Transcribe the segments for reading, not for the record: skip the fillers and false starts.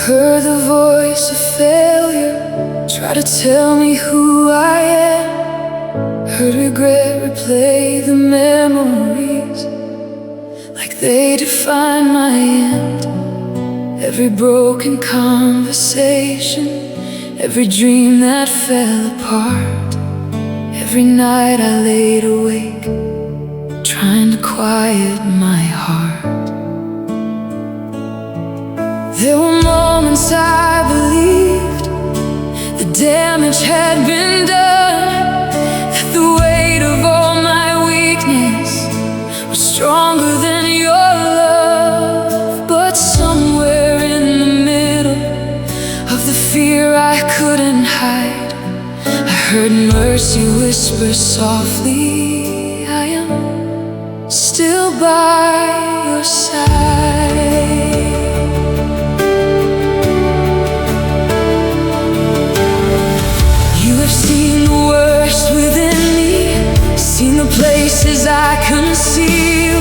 Heard the voice of failure try to tell me who I am. Heard regret replay the memories like they define my end. Every broken conversation, every dream that fell apart, every night I laid awake trying to quiet my heart. There were moments I believed the damage had been done, that the weight of all my weakness was stronger than your love. But somewhere in the middle of the fear I couldn't hide, I heard mercy whisper softly, I am still by your side. Seen the worst within me, seen the places I conceal,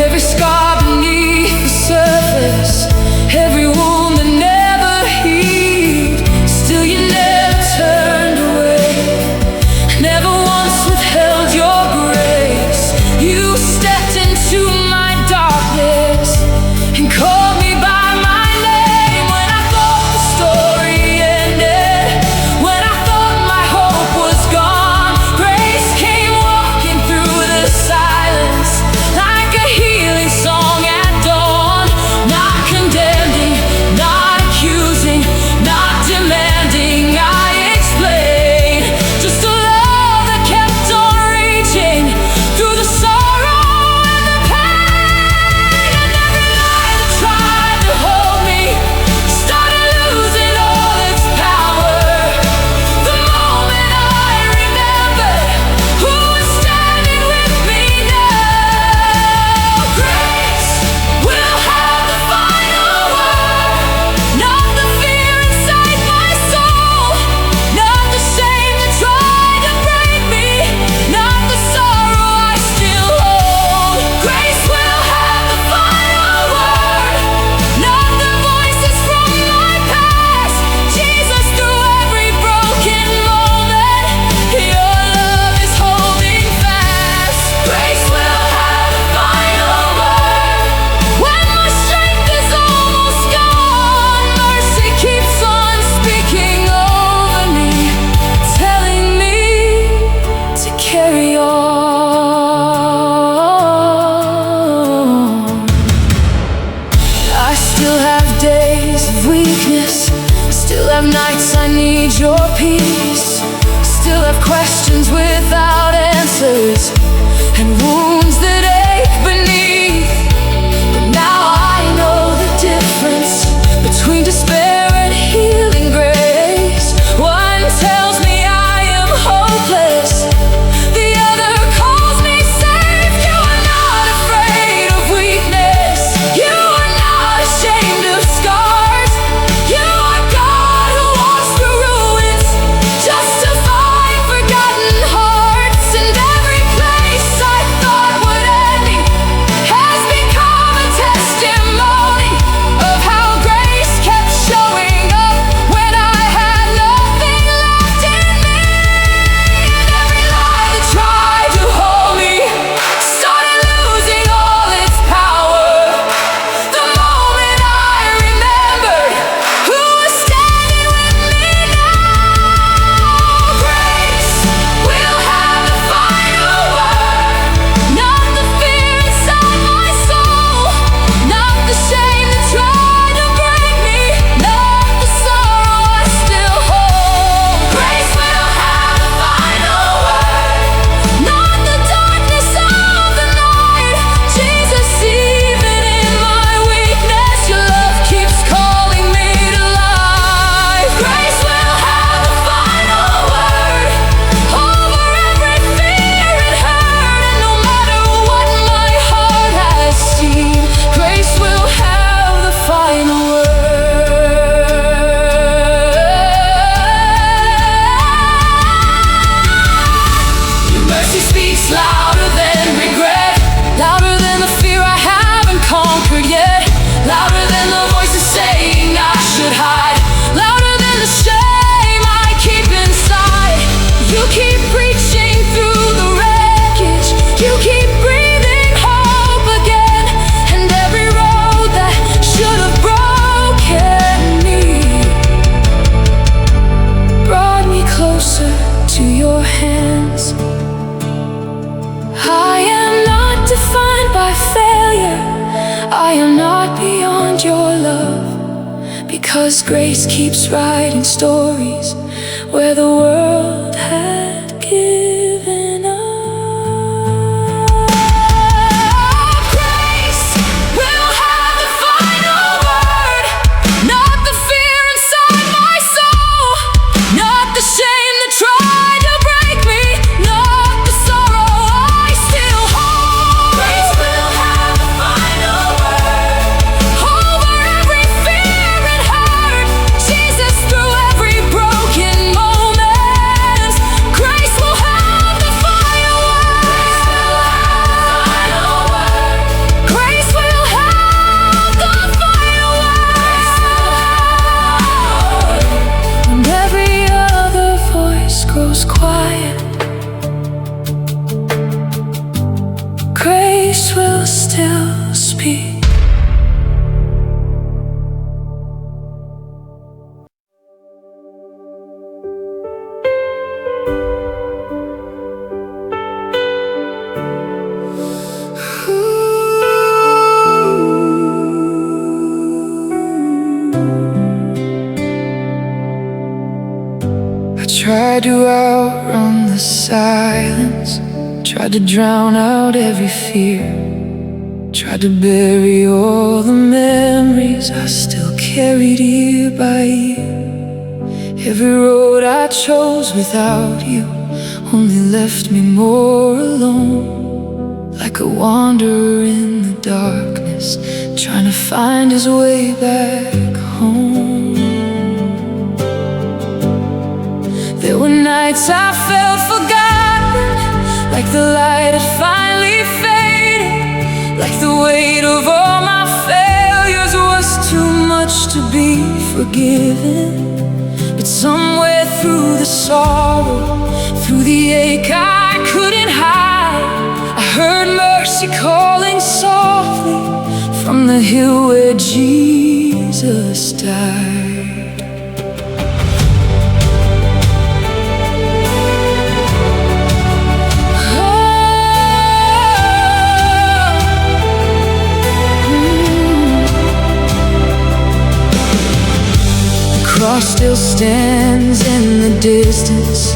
every scar beneath the surface, every wound that never healed. Still you never turned away, never once withheld your grace. You stepped into my darkness and called me by my name. When I thought the story ended, when I thought my hope was gone, grace came walking through the silence like a healing song at dawn. Not condemning, not accusing, not demanding I explain, just a love that kept on reaching through the sorrow and the pain. And every lie that tried to hold me started losing all its power. The moment I remembered who was standing with me now. Grace will have the final word, not the fear inside my soul, not the shame that tried to break me, not the sorrow I still hold. Grace will have the final word, not the voices from my past. Jesus, through every broken moment, your love is holding fast. Grace will have the final word. When my strength is almost gone, mercy keeps on speaking over me, telling me to carry on. I still have days of weakness, still have nights I need your peace, still have questions without answers and wounds that ache beneath. But now I know the difference between despair and healing grace. One tells me I am hopeless, the other calls me safe. You are not afraid of weakness, you are not ashamed of scars. You are God who walks through ruins, justifying forgotten hearts. And every place I thought because grace keeps writing stories where the world had given up. Grace will have the final word, not the fear inside my soul, not the shame that tried to break me, not the sorrow I still hold. Grace will have the final word over every fear and hurt. Jesus, through every broken moment, grace will have the final word. Grace will have the final word. And every other voice grows quiet, grace will still speak. I tried to outrun the silence, tried to drown out every fear, tried to bury all the memories I still carried year by year. Every road I chose without you only left me more alone, like a wanderer in the darkness, trying to find his way back home. There were nights I felt forgotten, like the light had finally faded, like the weight of all my failures was too much to be forgiven. But somewhere through the sorrow, through the ache I couldn't hide, I heard mercy calling softly from the hill where Jesus died. The cross still stands in the distance,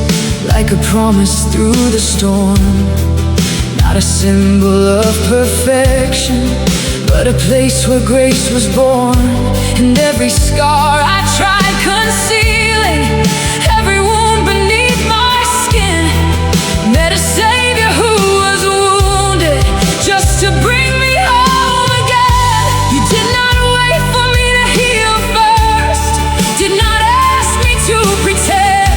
like a promise through the storm. Not a symbol of perfection, but a place where grace was born. And every scar I tried concealing, every wound beneath my skin, met a Savior who was wounded just to bring me home again. You did not wait for me to heal first, did not ask me to pretend.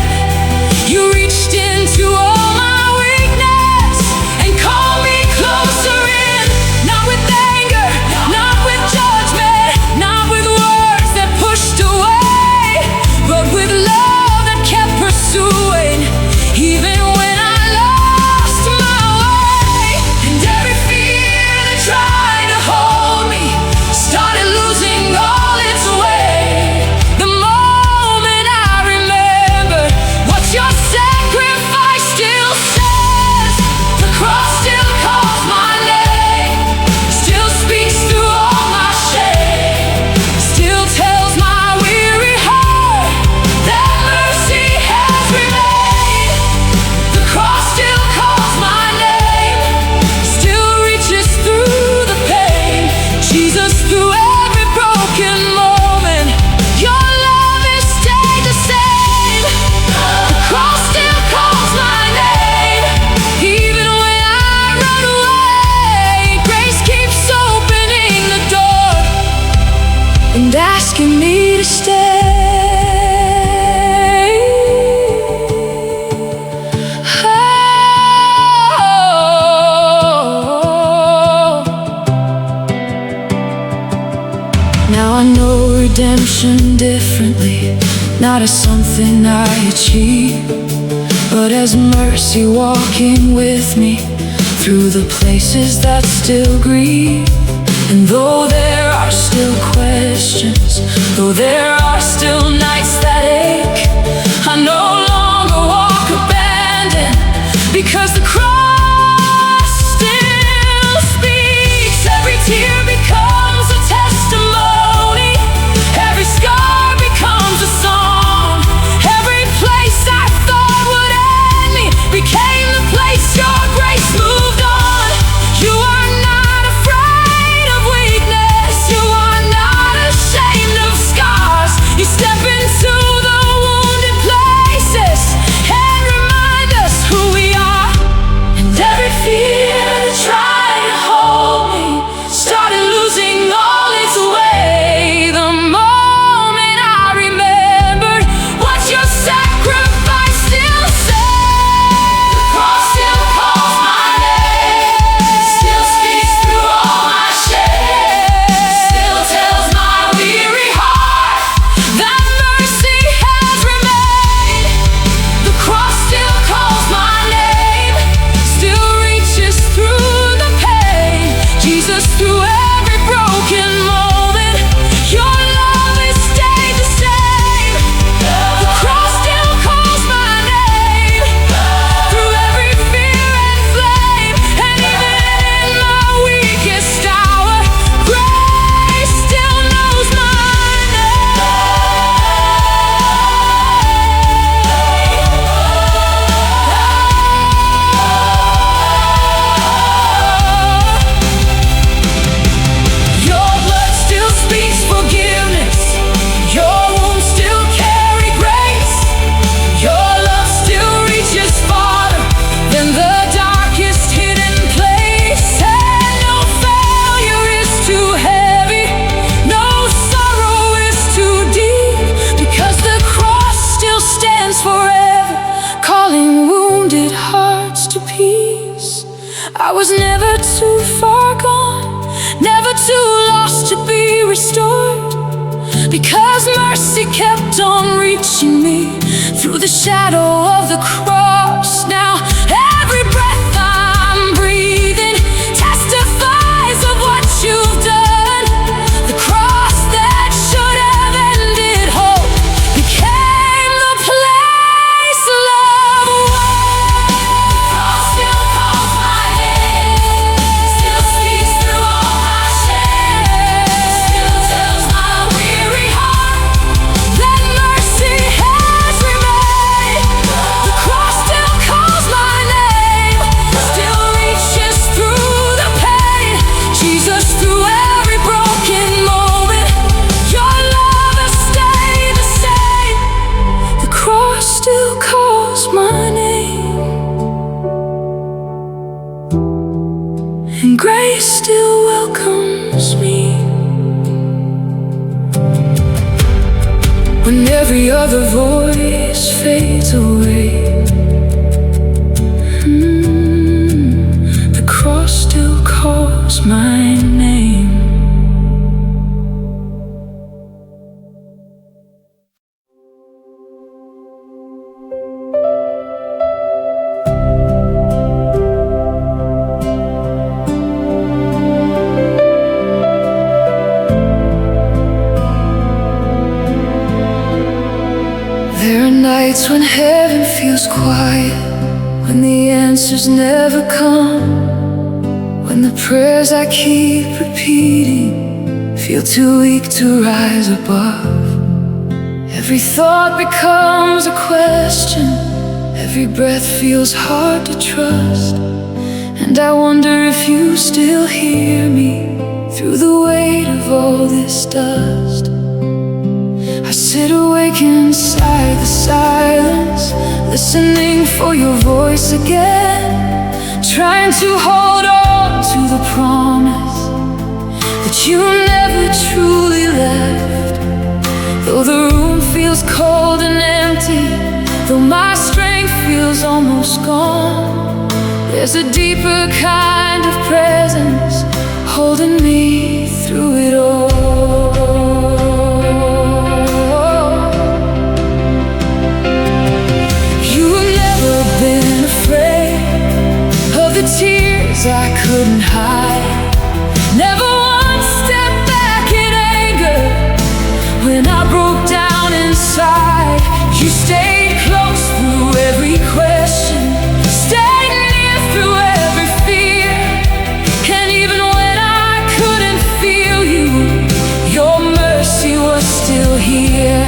You reached into all my weakness and called me closer in, not with anger, not with judgment, not with words that pushed away, but with love that kept pursuing, even when I lost my way. And every fear that tried to hold me started losing all its weight. The moment I remembered what your sacrifice still says, the cross still calls my name, still speaks through all my shame, still tells my weary heart that mercy has remained. The cross still calls my name, still reaches through the pain. Jesus, through every broken moment, your love has stayed the same. The cross still calls my name, even when I run away. Grace keeps opening the door and asking me to stay. Now I know redemption differently, not as something I achieve, but as mercy walking with me through the places that still grieve. And though there are still questions, though there are still nights that ache, I no longer walk abandoned, because the cross still speaks. Every tear becomes a testimony, every scar was never too far gone, never too lost to be restored, because mercy kept on reaching me through the shadow of the cross. Now every breath I'm breathing testifies of what you've done. The cross that should have ended hope became the place love was. Cross still calls my name, still speaks through all my shame, still tells my weary heart that mercy has remained. The cross still calls my name, still reaches through the pain. Jesus, through every broken moment, your love has stayed the same. The cross still calls my name, and grace still welcomes me. When every other voice fades away, the cross still calls my name. There are nights when heaven feels quiet, when the answers never come, when the prayers I keep repeating feel too weak to rise above. Every thought becomes a question, every breath feels hard to trust, and I wonder if you still hear me through the weight of all this dust. I sit awake inside the silence, listening for your voice again, trying to hold on to the promise that you never truly left. Though the room feels cold and empty, though my strength feels almost gone, there's a deeper kind of presence holding me through it all. I couldn't hide, never once stepped back in anger. When I broke down inside, you stayed close through every question, stayed near through every fear. And even when I couldn't feel you, your mercy was still here.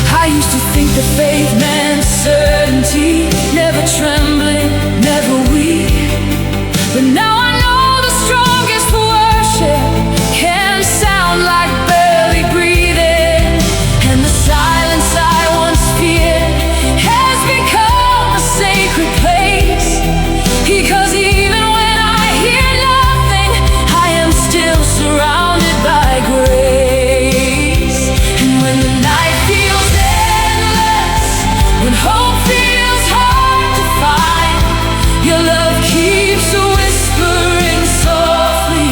I used to think that faith meant certainty, never trembling, never weak. But now I know the strongest worship can sound like barely breathing, and the silence I once feared has become a sacred place. Because even when I hear nothing, I am still surrounded by grace. And when the night feels endless, when hope feels hard to find, your love keeps whispering softly,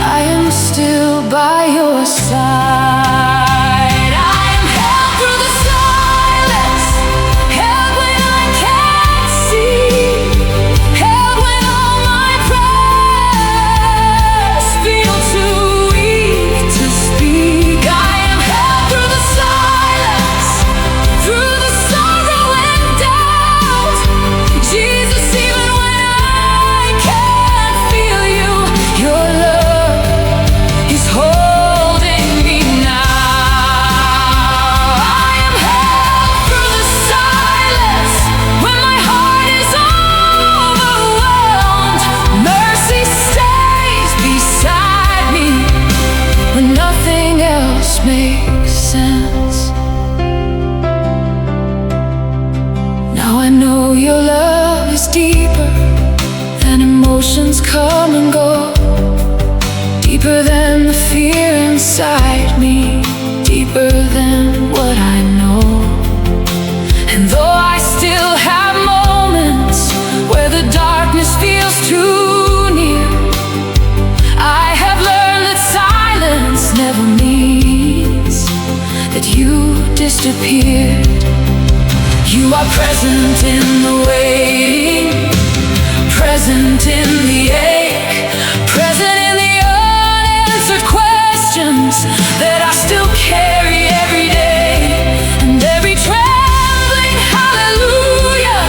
I am still by your side. I am held through the silence, held when I can't see, held when all my prayers feel too weak to speak. I am held through the silence, through the sorrow and doubt. Jesus, even when I can't feel you, your love is holding me now. I am held through the silence when my heart is overwhelmed. Mercy stays beside me when nothing else makes sense. Now I know your love is deeper than emotions come and go, deeper than the fear inside me, deeper than what I know. And though I still have moments where the darkness feels too just appeared. You are present in the waiting, present in the ache, present in the unanswered questions that I still carry every day. And every trembling hallelujah,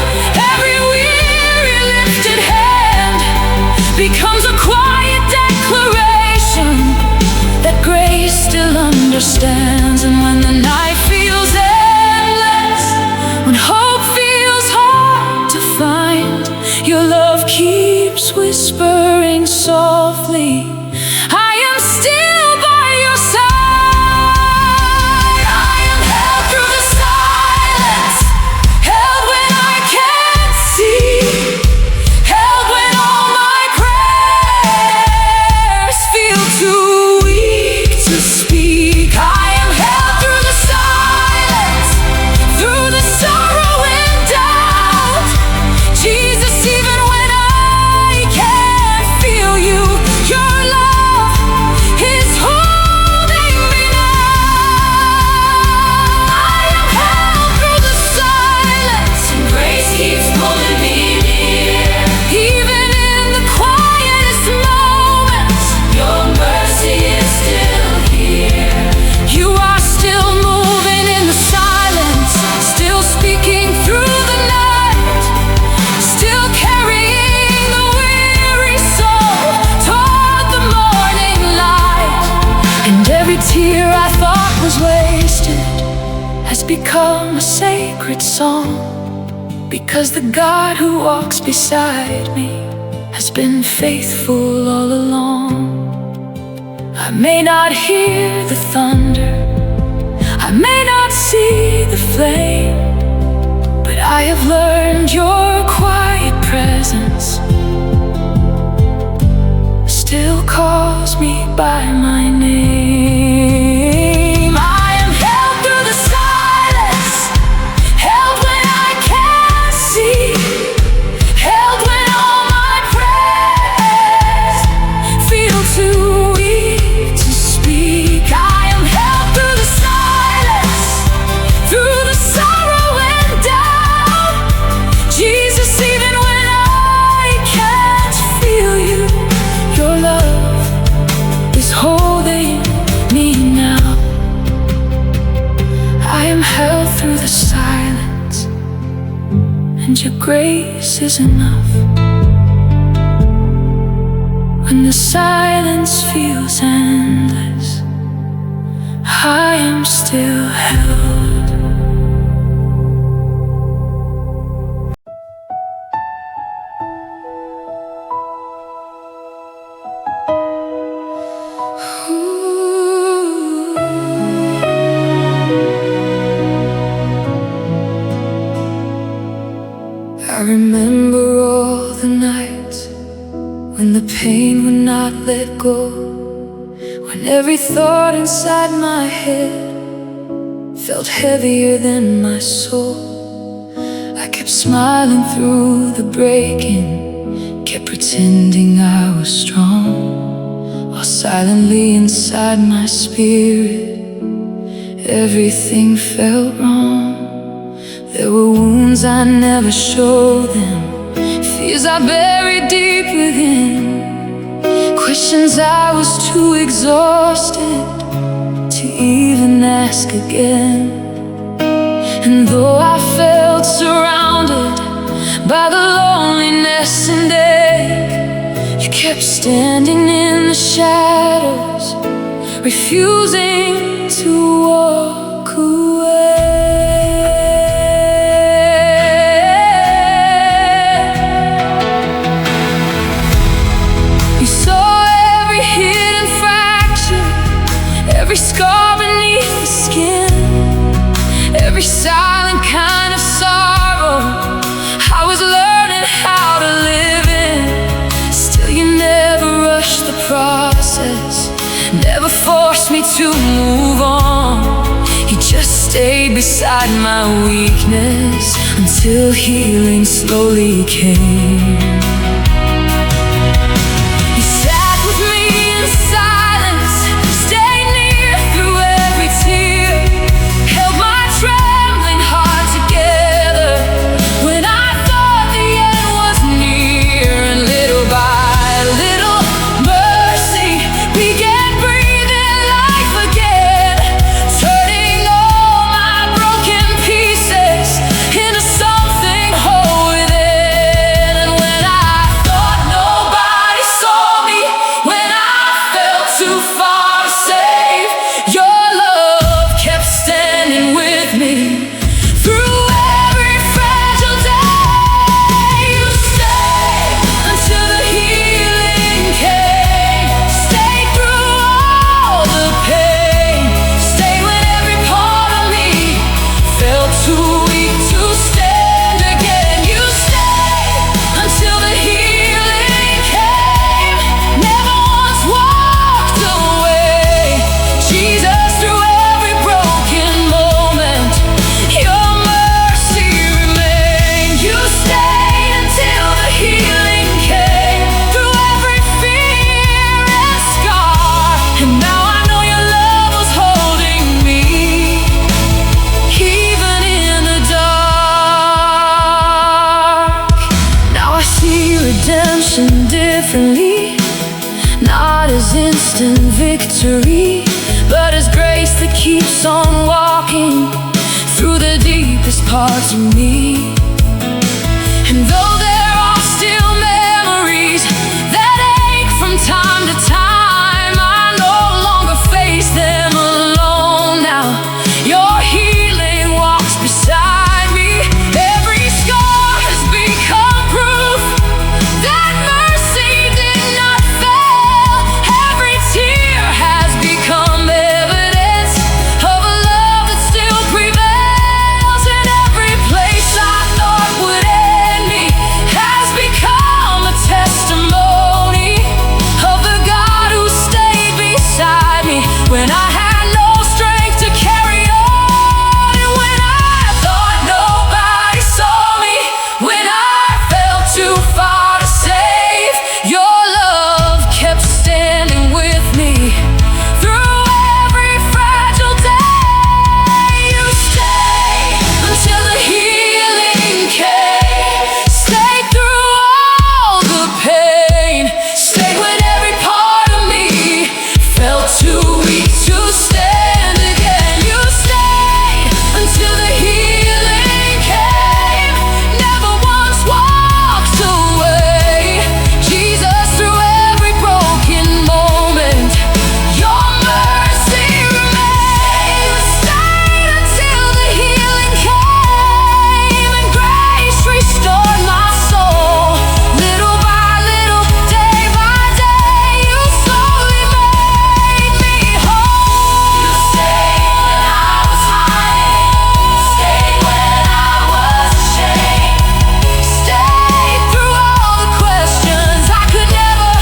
every weary lifted hand becomes a quiet declaration that grace still understands. And when the night feels endless, when hope feels hard to find, your love keeps whispering softly, I am still by your side. I am held through the silence, held when I can't see, held when all my prayers feel too weak to speak. I am held through the silence, through the sorrow and doubt. Jesus, even when I can't feel you, your love is holding me now. I am held through the silence, and grace keeps pulling me near. Even in the quietest moments, your mercy is still here. You are still moving in the silence, still speaking through the night, still carrying the weary soul toward the morning light. And every tear I thought was wasted has become a sacred song, because the God who walks beside me has been faithful all along. I may not hear the thunder, I may not see the flame, but I have learned your quiet presence still calls me by my name. I am held through the silence, held when I can't see, held when all my prayers feel too weak to speak. I am held through the silence, through the sorrow and doubt. Jesus, even when I can't feel you, your love is holding me now. I am held through the silence, and your grace is enough. When the silence feels endless, I am still held. I remember all the nights when the pain would not let go, when every thought inside my head felt heavier than my soul. I kept smiling through the breaking, kept pretending I was strong, while silently inside my spirit everything felt wrong. There were wounds I never showed them, fears I buried deep within, questions I was too exhausted to even ask again. And though I felt surrounded by the loneliness and ache, you kept standing in the shadows, refusing to walk away. You saw every hidden fracture, every scar beneath the skin, every silent kind of sorrow I was learning how to live in. Still, you never rushed the process, never forced me to move on. You just stayed beside my weakness until healing slowly came. You sat with me in silence, stayed near through every tear, held my misery, but His grace that keeps on walking through the deepest parts of me. And though there are still memories that ache from time to time, I no longer face them alone now. Your healing walks beside me. Every scar has become proof that mercy did not fail. Every tear has become evidence of a love that still prevails. And every place I thought would end me has become a testimony of the God who stayed beside me when I had no strength to carry on, and when I thought nobody saw me, when I felt too far to save. Your love kept standing with me through every fragile day. You stayed until the healing came, stayed through all the pain, stayed when every part of me felt too weak to stand again. You stayed until the healing came, never once walked away. Jesus, through every broken moment, your mercy remains. Stayed until the healing came, and grace restored my soul. Little by little, day by day, you slowly made me whole. You stayed when I was hiding, stayed when I was ashamed, stayed through all the questions I could never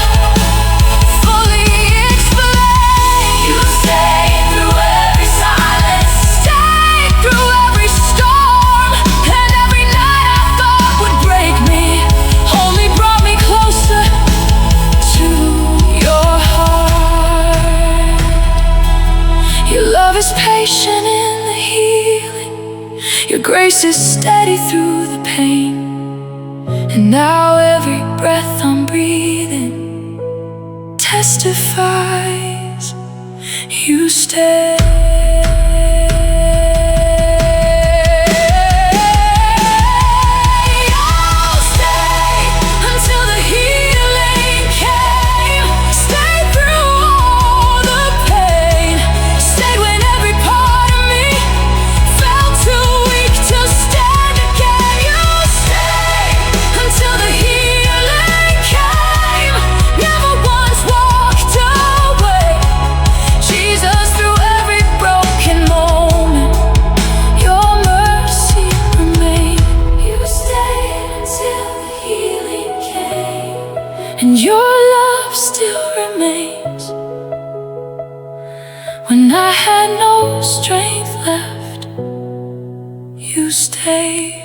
fully explain. You stayed through every silence, stayed through every storm, and every night I thought would break me only brought me closer to your heart. Your love is patient in the healing, your grace is steady through the pain, and now every breath I'm breathing testifies you stay. You'll stay until the healing came, stayed through all the pain, stayed when every part of me felt too weak to stand again. You stayed until the healing came, never once walked away. Jesus, through every broken moment, your mercy remained. You stayed until the healing came, and your love still remains. When I had no strength left, you stayed.